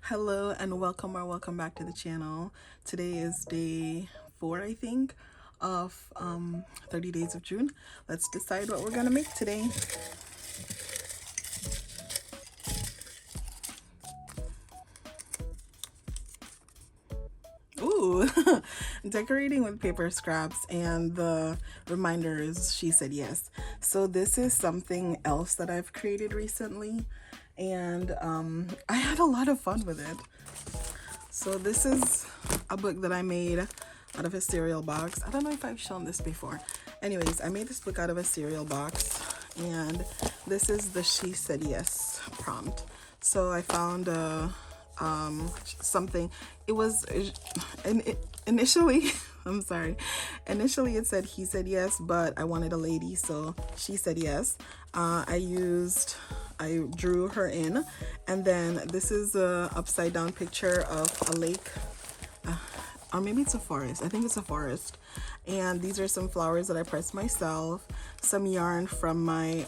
Hello and welcome or welcome back to the channel. Today is day 4, I think, of 30 days of June. Let's decide what we're gonna make today. Ooh, decorating with paper scraps and the reminders, she said yes. So this is something else that I've created recently, and I had a lot of fun with it. So this is a book that I made out of a cereal box. I don't know if I've shown this before. Anyways, I made this book out of a cereal box, and this is the She Said Yes prompt. So I found something. It was initially I'm sorry. Initially it said he said yes, but I wanted a lady, so she said yes. I drew her in, and then this is a upside down picture of a lake, or maybe it's a forest. I think it's a forest. And these are some flowers that I pressed myself, some yarn from my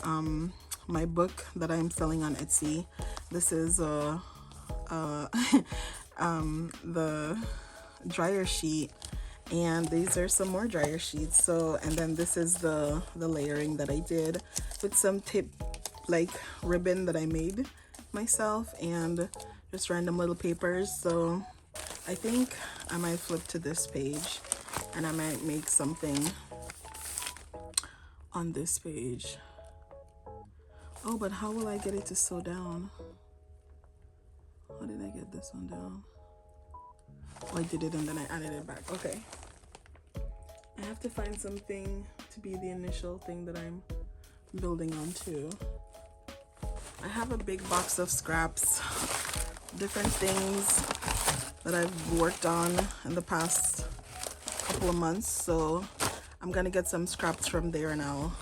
my book that I'm selling on Etsy. This is the dryer sheet, and these are some more dryer sheets. So, and then this is the layering that I did with some tip like ribbon that I made myself and just random little papers. So I think I might flip to this page and I might make something on this page. Oh, but how will I get it to sew down? How did I get this one down? Oh, I did it and then I added it back. Okay. I have to find something to be the initial thing that I'm building on too. I have a big box of scraps, different things that I've worked on in the past couple of months. So I'm gonna get some scraps from there and I'll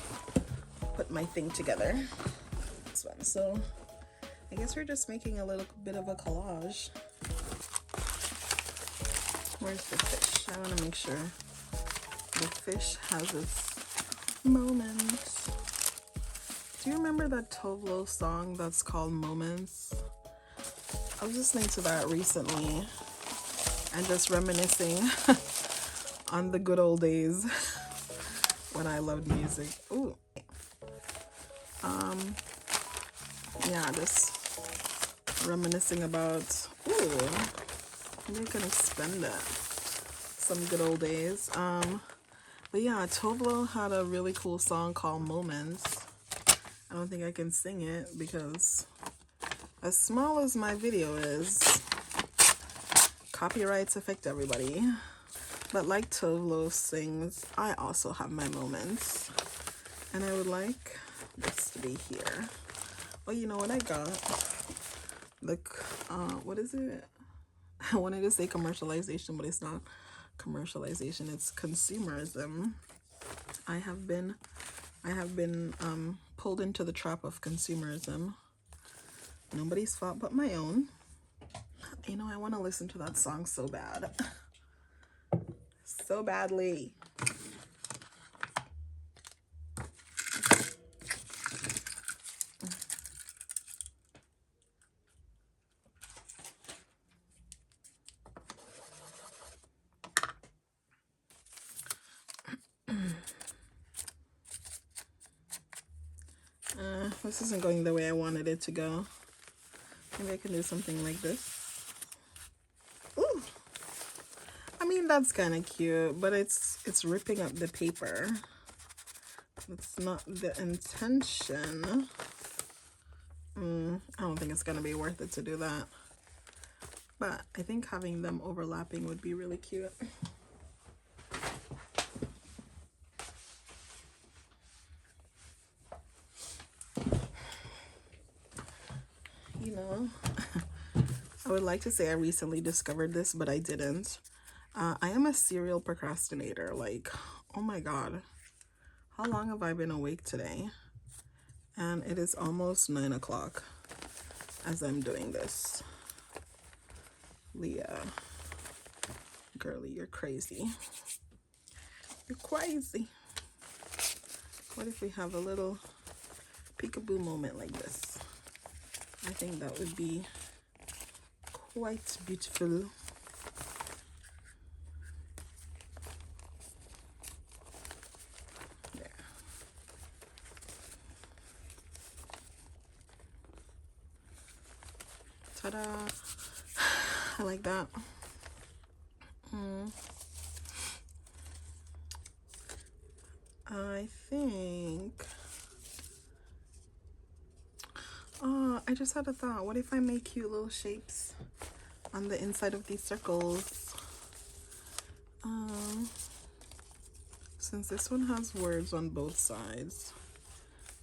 put my thing together. This one. So I guess we're just making a little bit of a collage. Where's the fish? I want to make sure the fish has its moments. Do you remember that Tovlo song that's called Moments? I was listening to that recently and just reminiscing on the good old days when I loved music. Ooh. Yeah, just reminiscing about, ooh, maybe I can expand that. Some good old days. But yeah, Tovlo had a really cool song called Moments. I don't think I can sing it because as small as my video is, copyrights affect everybody. But like Tovlo sings, I also have my moments. And I would like this to be here. Oh, you know what I got? What is it? I wanted to say commercialization, but it's not commercialization, it's consumerism. I have been pulled into the trap of consumerism. Nobody's fault but my own. You know, I want to listen to that song so bad. So badly. This isn't going the way I wanted it to go. Maybe I can do something like this. Ooh. I mean, that's kind of cute, but it's ripping up the paper. That's not the intention. I don't think it's gonna be worth it to do that. But I think having them overlapping would be really cute. You know, I would like to say I recently discovered this, but I didn't. I am a serial procrastinator. Like, oh my God. How long have I been awake today? And it is almost 9 o'clock as I'm doing this. Leah, girly, you're crazy. You're crazy. What if we have a little peekaboo moment like this? I think that would be quite beautiful. There. Ta-da! I like that. I think I just had a thought. What if I make cute little shapes on the inside of these circles? Since this one has words on both sides,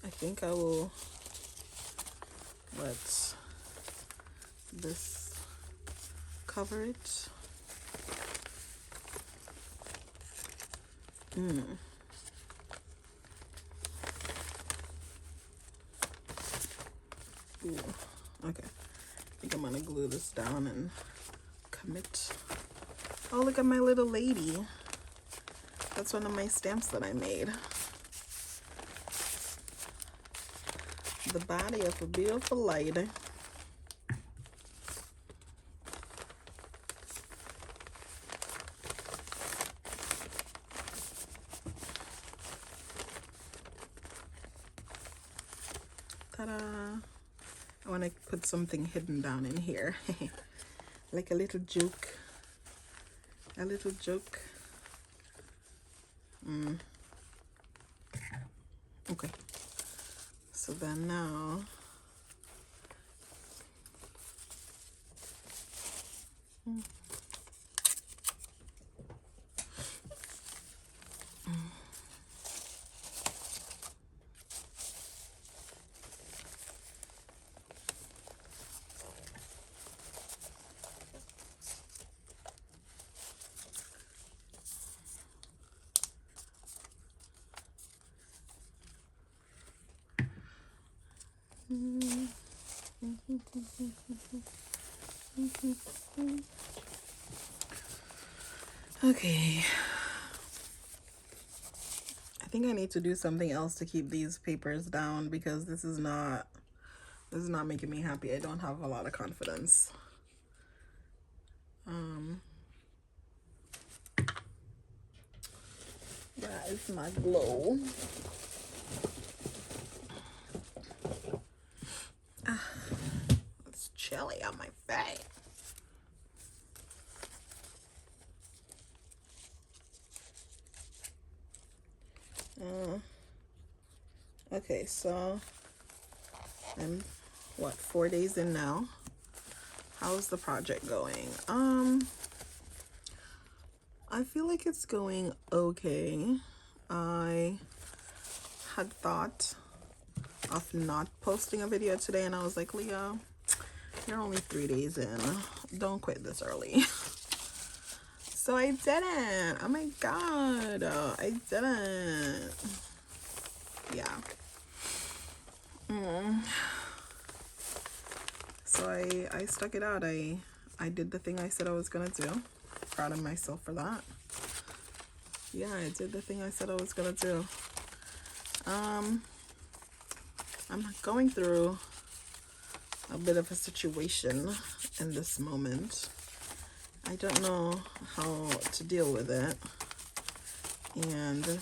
I think I will let this cover it. Ooh, okay. I think I'm gonna glue this down and commit. Oh, look at my little lady. That's one of my stamps that I made. The body of a beautiful lady. Ta-da! I want to put something hidden down in here. Like a little joke. A little joke. Okay. So then now okay. I think I need to do something else to keep these papers down because this is not making me happy. I don't have a lot of confidence. That is my glow. It's chilly on my face. Okay, so I'm 4 days in now. How's the project going? I feel like it's going okay. I had thought of not posting a video today, and I was like, Leah, you're only 3 days in. Don't quit this early. So I didn't. Oh my god, I didn't. Yeah. So I stuck it out. I did the thing I said I was gonna do. Proud of myself for that. Yeah, I did the thing I said I was gonna do. I'm going through a bit of a situation in this moment. I don't know how to deal with it, and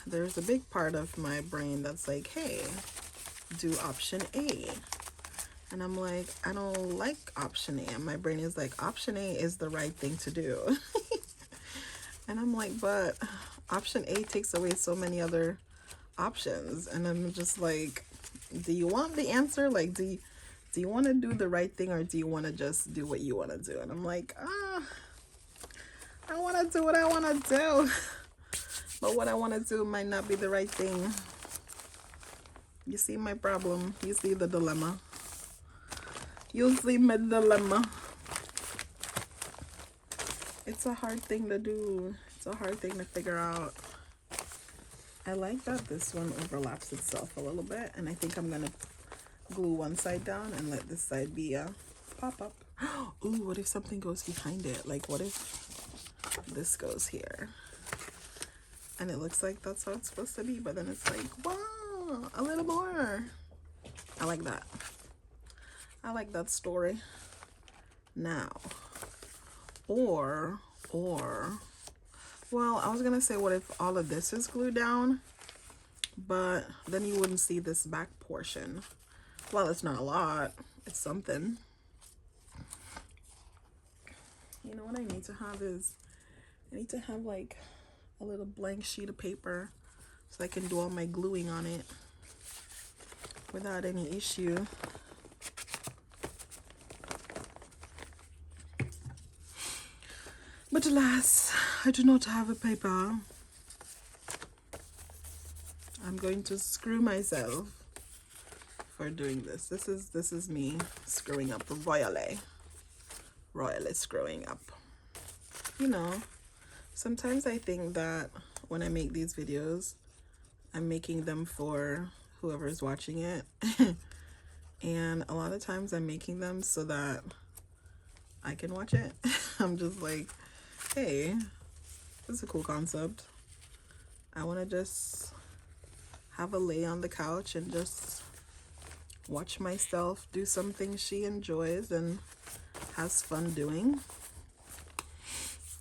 there's a big part of my brain that's like, hey, do option A. And I'm like, I don't like option A. And my brain is like, option A is the right thing to do. And I'm like, but option A takes away so many other options. And I'm just like, do you want the answer? Like, do you want to do the right thing, or do you want to just do what you want to do? And I'm like, I want to do what I want to do. But what I want to do might not be the right thing. You see my problem? You see the dilemma? You see my dilemma? It's a hard thing to do. It's a hard thing to figure out. I like that this one overlaps itself a little bit, and I think I'm gonna glue one side down and let this side be a pop-up. Ooh, what if something goes behind it? Like, what if this goes here? And it looks like that's how it's supposed to be, but then it's like, wow, a little more. I like that. I like that story. Now, or, well, I was gonna say, what if all of this is glued down? But then you wouldn't see this back portion. Well, it's not a lot. It's something. You know what I need to have is, I need to have like a little blank sheet of paper so I can do all my gluing on it without any issue. But alas, I do not have a paper. I'm going to screw myself for doing this. This is me screwing up royally screwing up. You know, sometimes I think that when I make these videos, I'm making them for whoever's watching it. And a lot of times I'm making them so that I can watch it. I'm just like, hey, this is a cool concept. I want to just have a lay on the couch and just watch myself do something she enjoys and has fun doing.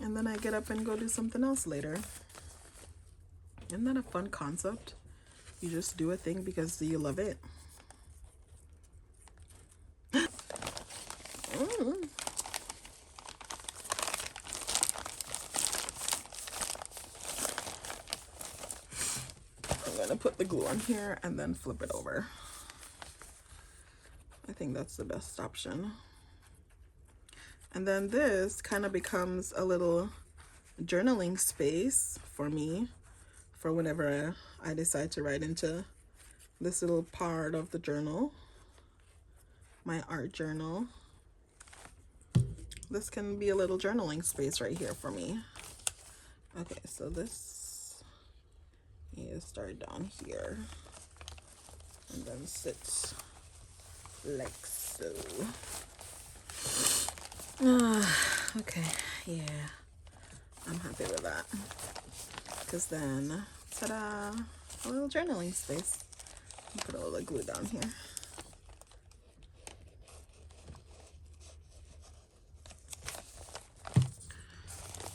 And then I get up and go do something else later. Isn't that a fun concept? You just do a thing because you love it. I'm gonna put the glue on here and then flip it over. I think that's the best option. And then this kind of becomes a little journaling space for me for whenever I decide to write into this little part of the journal, my art journal. This can be a little journaling space right here for me. Okay, so this, you start down here and then sit like so. Okay, yeah, I'm happy with that. Because then, ta-da, a little journaling space. Put a little glue down here.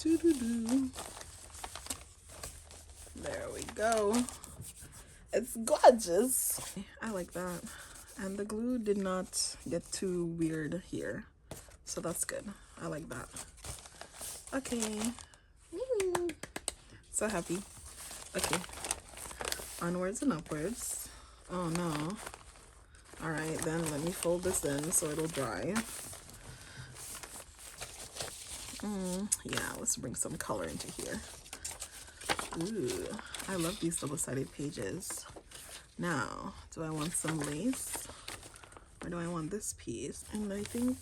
Doo-doo-doo. There we go. It's gorgeous. I like that. And the glue did not get too weird here. So that's good. I like that. Okay. So happy. Okay. Onwards and upwards. Oh no. Alright, then let me fold this in so it'll dry. Yeah, let's bring some color into here. Ooh, I love these double-sided pages. Now, do I want some lace? Or do I want this piece? And I think...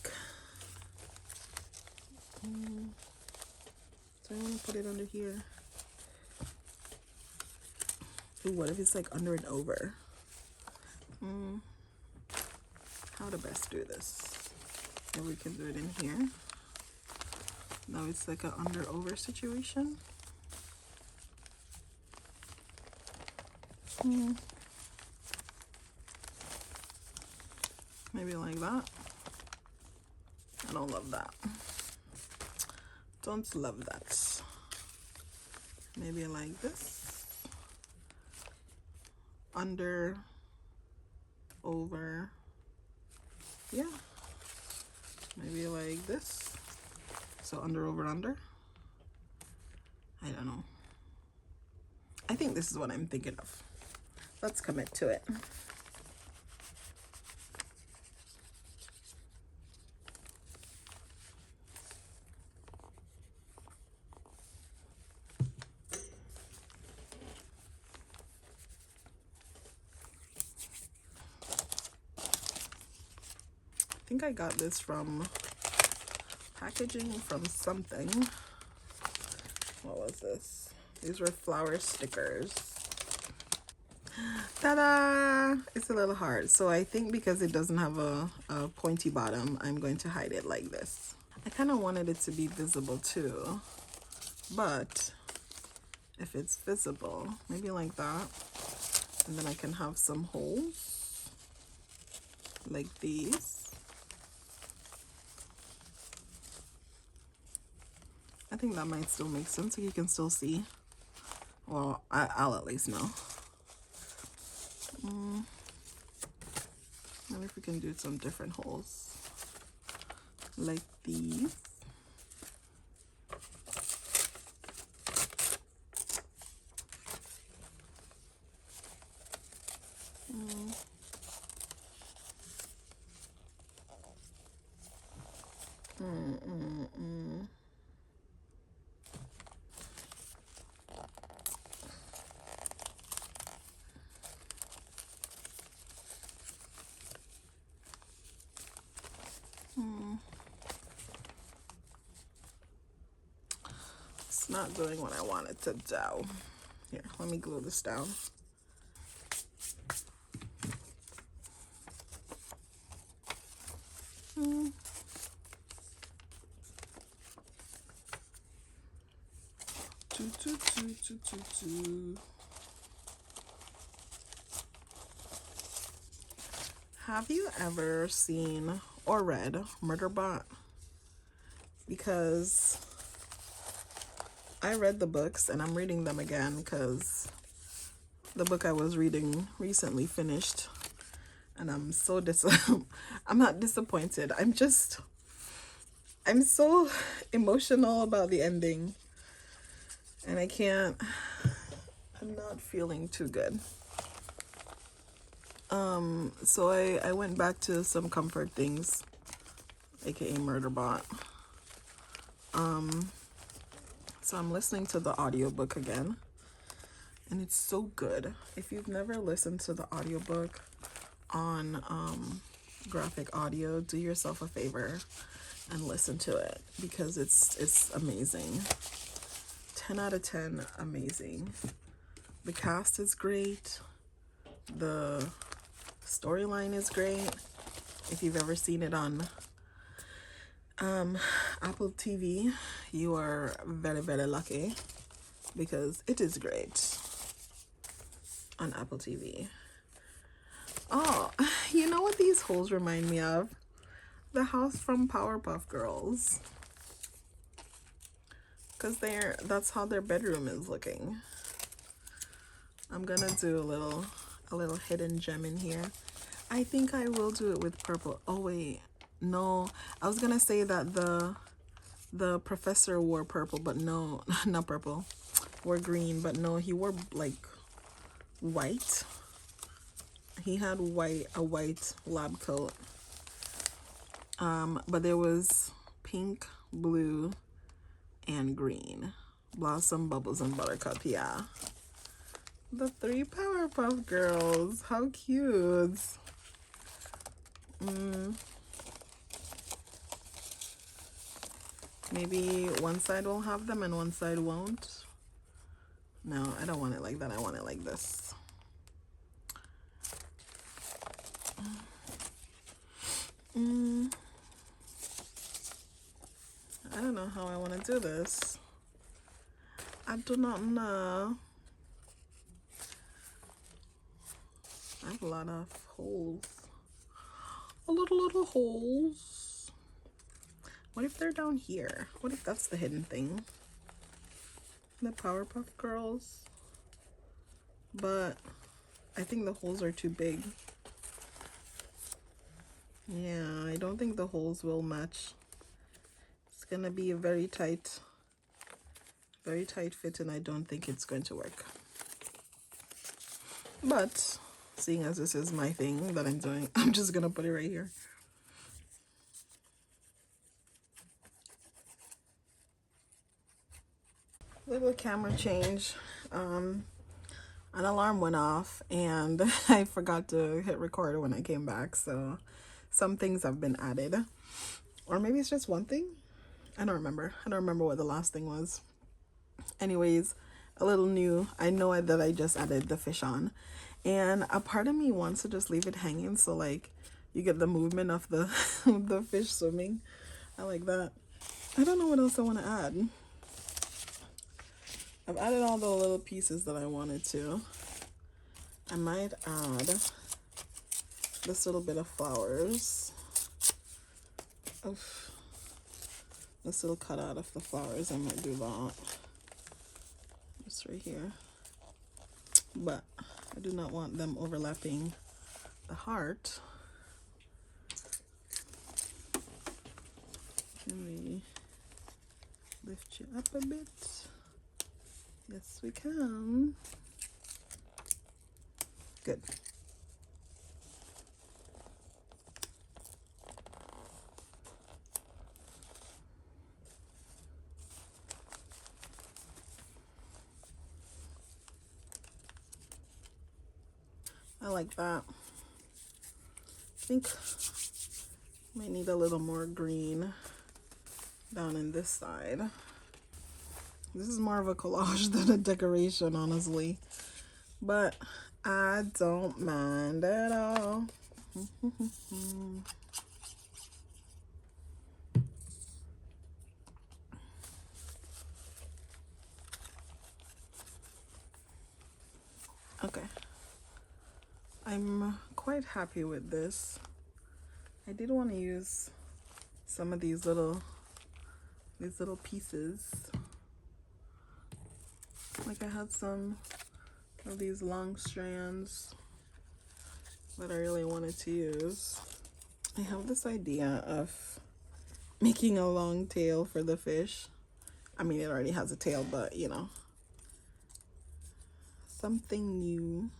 do I want to put it under here? Ooh, what if it's like under and over? How to best do this? Maybe we can do it in here. Now it's like an under-over situation. Maybe like that. I don't love that. Don't love that. Maybe like this. Under, over. Yeah. Maybe like this. So under, over, under. I don't know. I think this is what I'm thinking of. Let's commit to it. I think I got this from packaging from something. What was this? These were flower stickers. Ta-da! It's a little hard. So I think because it doesn't have a pointy bottom, I'm going to hide it like this. I kind of wanted it to be visible too. But if it's visible, maybe like that. And then I can have some holes like these. I think that might still make sense, so you can still see. Well, I'll at least know. Maybe if we can do some different holes, like these. It's not doing what I want it to do. Here, let me glue this down. Have you ever seen or read Murderbot? Because I read the books and I'm reading them again because the book I was reading recently finished, and I'm so I'm not disappointed. I'm so emotional about the ending, and I'm not feeling too good. So I went back to some comfort things, aka Murderbot. So I'm listening to the audiobook again, and it's so good. If you've never listened to the audiobook on graphic audio, do yourself a favor and listen to it, because it's amazing. 10 out of 10, amazing. The cast is great. The storyline is great. If you've ever seen it on Apple TV, you are very, very lucky, because it is great on Apple TV. Oh, you know what these holes remind me of? The house from Powerpuff Girls. Because that's how their bedroom is looking. I'm gonna do a little hidden gem in here. I think I will do it with purple. Oh wait, no. I was gonna say that the professor wore purple, but no, not purple. Wore green, but no, he wore like white. He had a white lab coat. But there was pink, blue, and green. Blossom, Bubbles, and Buttercup, yeah. The 3 Powerpuff Girls, how cute. Maybe one side will have them and one side won't. No, I don't want it like that. I want it like this. I don't know how I want to do this. I do not know. I have a lot of holes. A little holes. What if they're down here? What if that's the hidden thing? The Powerpuff Girls. But I think the holes are too big. Yeah, I don't think the holes will match. It's gonna be a very tight fit, and I don't think it's going to work. But seeing as this is my thing that I'm doing, I'm just gonna put it right here. Little camera change. An alarm went off and I forgot to hit record when I came back, so some things have been added, or maybe it's just one thing. I don't remember what the last thing was. Anyways, a little new. I know that I just added the fish on, and a part of me wants to just leave it hanging, so like you get the movement of the the fish swimming. I like that. I don't know what else I want to add. I've added all the little pieces that I wanted to. I might add this little bit of flowers. Oof. this little cutout of the flowers. I might do that just right here, but I do not want them overlapping the heart. Can we lift you up a bit? Yes, we can. Good. I like that. I think might need a little more green down in this side. This is more of a collage than a decoration, honestly, but I don't mind at all. Okay, I'm quite happy with this. I did want to use some of these little pieces. Like I had some of these long strands that I really wanted to use. I have this idea of making a long tail for the fish. I mean, it already has a tail, but you know, something new.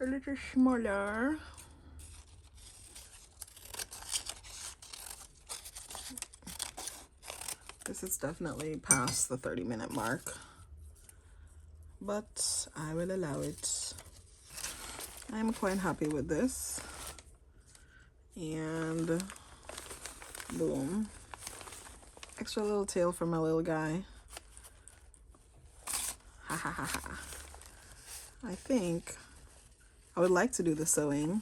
A little smaller. This is definitely past the 30-minute mark, but I will allow it. I'm quite happy with this. And boom. Extra little tail for my little guy. Ha ha ha ha. I think I would like to do the sewing,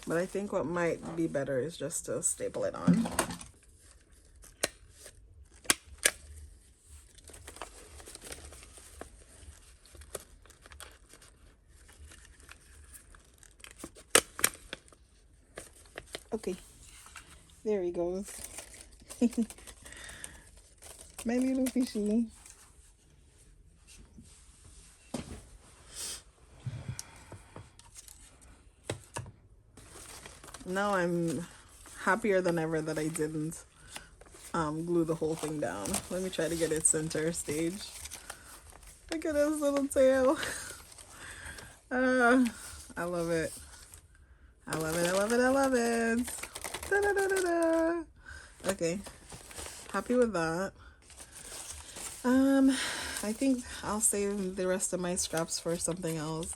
but I think what might be better is just to staple it on. Okay, there he goes. My little fishy. Now I'm happier than ever that I didn't glue the whole thing down. Let me try to get it center stage. Look at his little tail. I love it. I love it, I love it, I love it. Da, da, da, da, da. Okay, happy with that. I think I'll save the rest of my scraps for something else.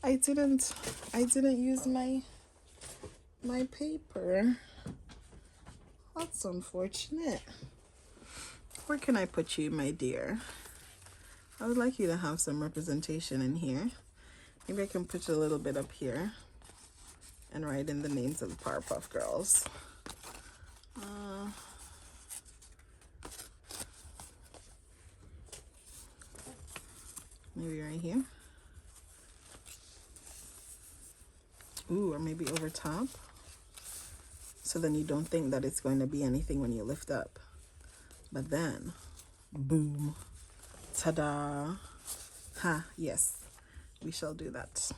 I didn't use my paper. That's unfortunate. Where can I put you, my dear? I would like you to have some representation in here. Maybe I can put you a little bit up here and write in the names of the Powerpuff Girls. Maybe right here. Ooh, or maybe over top. So then you don't think that it's going to be anything when you lift up. But then, boom, ta-da. Ha, yes, we shall do that.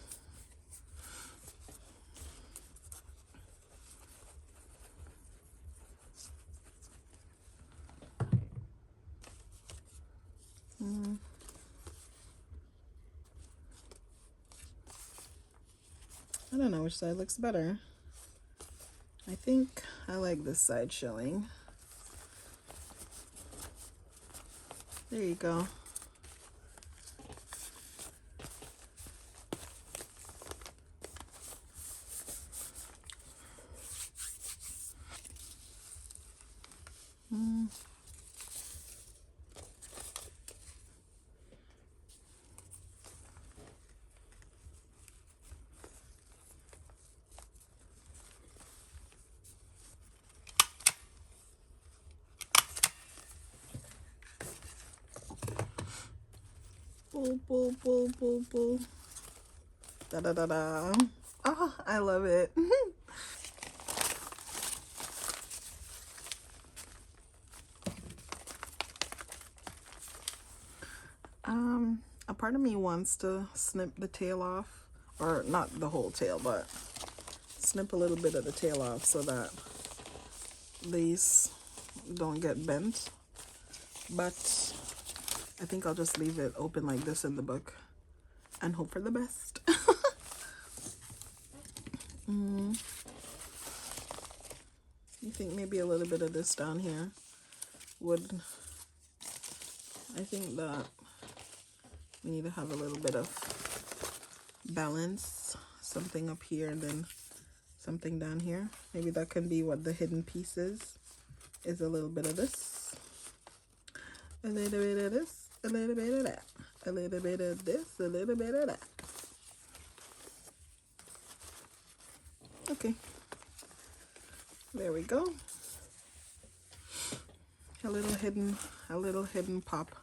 I don't know which side looks better. I think I like this side showing. There you go. Pull, pull, pull, pull, pull. Da da da da. Oh, I love it. A part of me wants to snip the tail off, or not the whole tail, but snip a little bit of the tail off so that these don't get bent. But I think I'll just leave it open like this in the book and hope for the best. I think maybe a little bit of this down here would, I think that we need to have a little bit of balance, something up here and then something down here. Maybe that can be what the hidden piece is a little bit of this, a little bit of this, a little bit of that, a little bit of this, a little bit of that. Okay, there we go. A little hidden pop.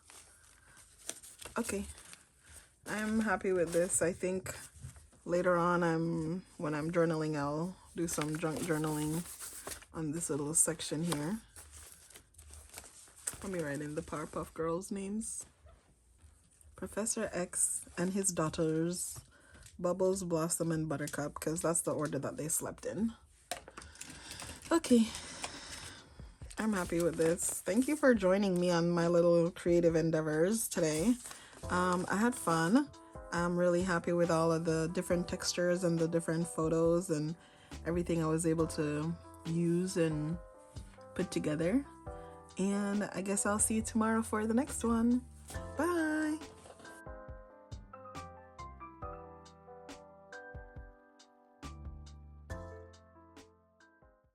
Okay, I'm happy with this. I think later on, when I'm journaling, I'll do some junk journaling on this little section here. Let me write in the Powerpuff Girls names. Professor X and his daughters, Bubbles, Blossom, and Buttercup, because that's the order that they slept in. Okay, I'm happy with this. Thank you for joining me on my little creative endeavors today. I had fun. I'm really happy with all of the different textures and the different photos and everything I was able to use and put together. And I guess I'll see you tomorrow for the next one. Bye.